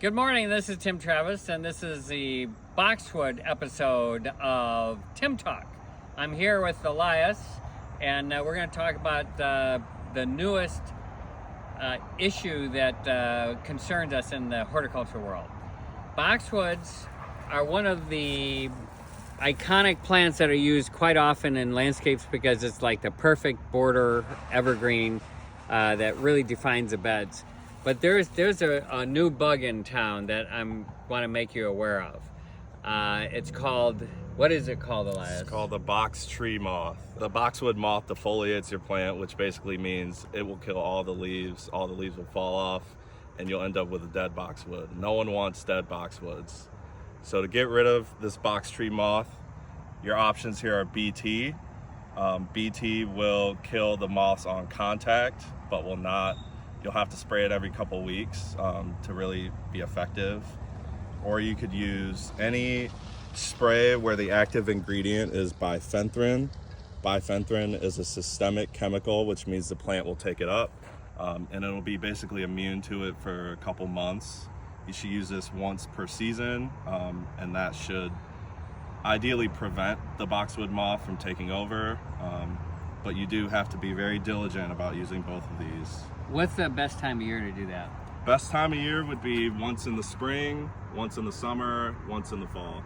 Good morning, this is Tim Travis, and this is the Boxwood episode of Tim Talk. I'm here with Elias, and we're going to talk about the newest issue that concerns us in the horticulture world. Boxwoods are one of the iconic plants that are used quite often in landscapes because it's like the perfect border evergreen that really defines the beds. But there's a new bug in town that I want to make you aware of. It's called, what is it called, Elias? It's called the Box Tree Moth. The boxwood moth defoliates your plant, which basically means it will kill all the leaves. All the leaves will fall off, and you'll end up with a dead boxwood. No one wants dead boxwoods. So to get rid of this box tree moth, your options here are BT. BT will kill the moths on contact, but will not. You'll have to spray it every couple weeks to really be effective. Or you could use any spray where the active ingredient is bifenthrin. Bifenthrin is a systemic chemical, which means the plant will take it up, and it'll be basically immune to it for a couple months. You should use this once per season, and that should ideally prevent the boxwood moth from taking over. But you do have to be very diligent about using both of these. What's the best time of year to do that? Best time of year would be once in the spring, once in the summer, once in the fall.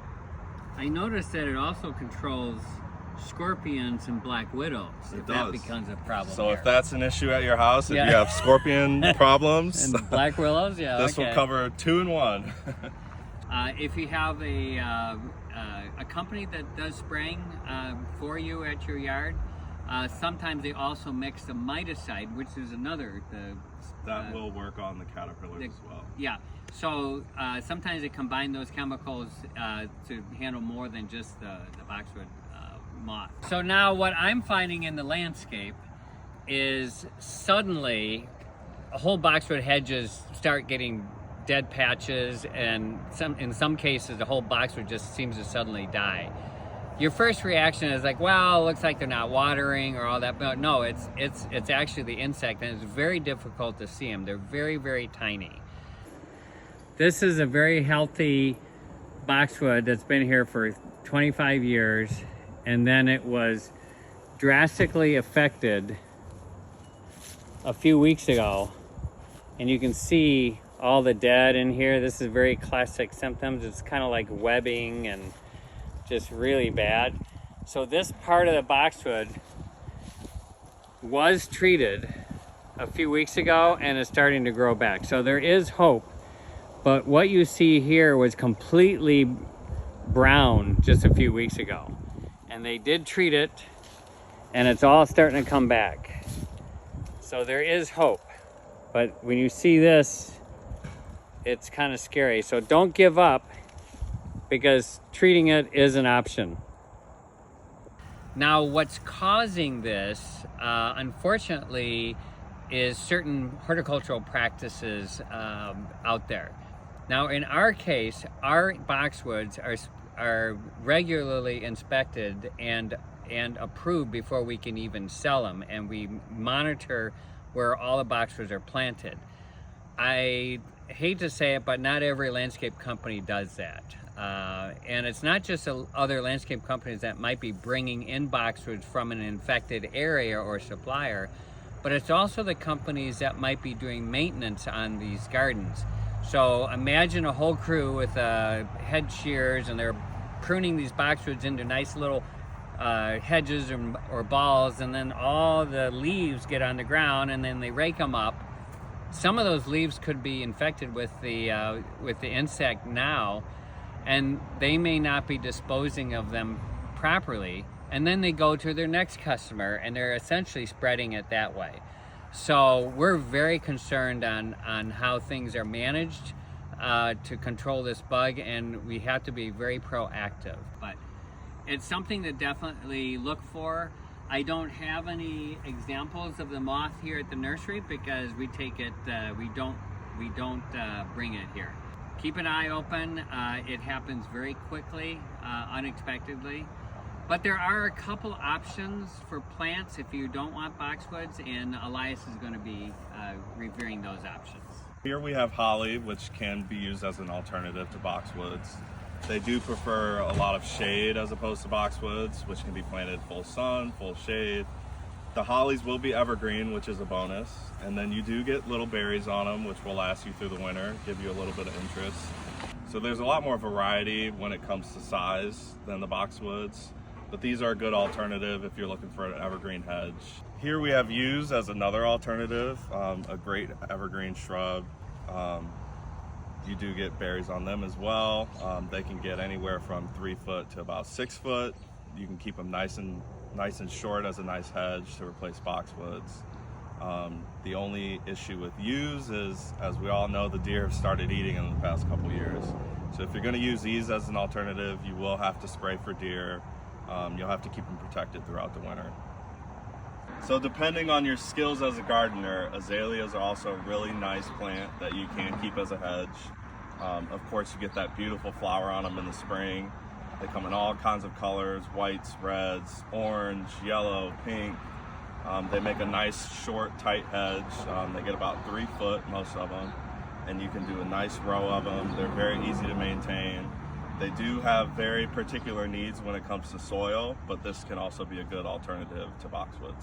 I noticed that it also controls scorpions and black widows. That becomes a problem. So here. if that's an issue at your house, if you have scorpion problems, and black willows, this will cover 2 in 1. If you have a company that does spraying for you at your yard, sometimes they also mix the miticide, which is another. That will work on the caterpillars as well. Yeah, so sometimes they combine those chemicals to handle more than just the boxwood moth. So now what I'm finding in the landscape is suddenly whole boxwood hedges start getting dead patches, and in some cases the whole boxwood just seems to suddenly die. Your first reaction is like, well, it looks like they're not watering or all that, but no, it's actually the insect, and it's very difficult to see them. They're very, very tiny. This is a very healthy boxwood that's been here for 25 years, and then it was drastically affected a few weeks ago, and you can see all the dead in here. This is very classic symptoms. It's kind of like webbing and just really bad. So this part of the boxwood was treated a few weeks ago and is starting to grow back. So there is hope, but what you see here was completely brown just a few weeks ago. And they did treat it, and it's all starting to come back. So there is hope, but when you see this, it's kind of scary. So don't give up, because treating it is an option. Now, what's causing this, unfortunately, is certain horticultural practices out there. Now, in our case, our boxwoods are regularly inspected and approved before we can even sell them, and we monitor where all the boxwoods are planted. I hate to say it, but not every landscape company does that. And it's not just other landscape companies that might be bringing in boxwoods from an infected area or supplier, but it's also the companies that might be doing maintenance on these gardens. So imagine a whole crew with head shears, and they're pruning these boxwoods into nice little hedges or balls, and then all the leaves get on the ground, and then they rake them up. Some of those leaves could be infected with the insect now, and they may not be disposing of them properly, and then they go to their next customer, and they're essentially spreading it that way. So we're very concerned on how things are managed to control this bug, and we have to be very proactive. But it's something to definitely look for. I don't have any examples of the moth here at the nursery because we take it, we don't bring it here. Keep an eye open. It happens very quickly, unexpectedly. But there are a couple options for plants if you don't want boxwoods, and Elias is going to be reviewing those options. Here we have holly, which can be used as an alternative to boxwoods. They do prefer a lot of shade as opposed to boxwoods, which can be planted full sun, full shade. The hollies will be evergreen, which is a bonus. And then you do get little berries on them, which will last you through the winter, give you a little bit of interest. So there's a lot more variety when it comes to size than the boxwoods, but these are a good alternative if you're looking for an evergreen hedge. Here we have yews as another alternative, a great evergreen shrub. You do get berries on them as well. They can get anywhere from 3 foot to about 6 foot. You can keep them nice and short as a nice hedge to replace boxwoods. The only issue with yews is, as we all know, the deer have started eating in the past couple years. So if you're going to use these as an alternative, you will have to spray for deer. You'll have to keep them protected throughout the winter. So depending on your skills as a gardener, azaleas are also a really nice plant that you can keep as a hedge. Of course, you get that beautiful flower on them in the spring. They come in all kinds of colors: whites, reds, orange, yellow, pink. They make a nice, short, tight hedge. They get about 3 foot, most of them, and you can do a nice row of them. They're very easy to maintain. They do have very particular needs when it comes to soil, but this can also be a good alternative to boxwoods.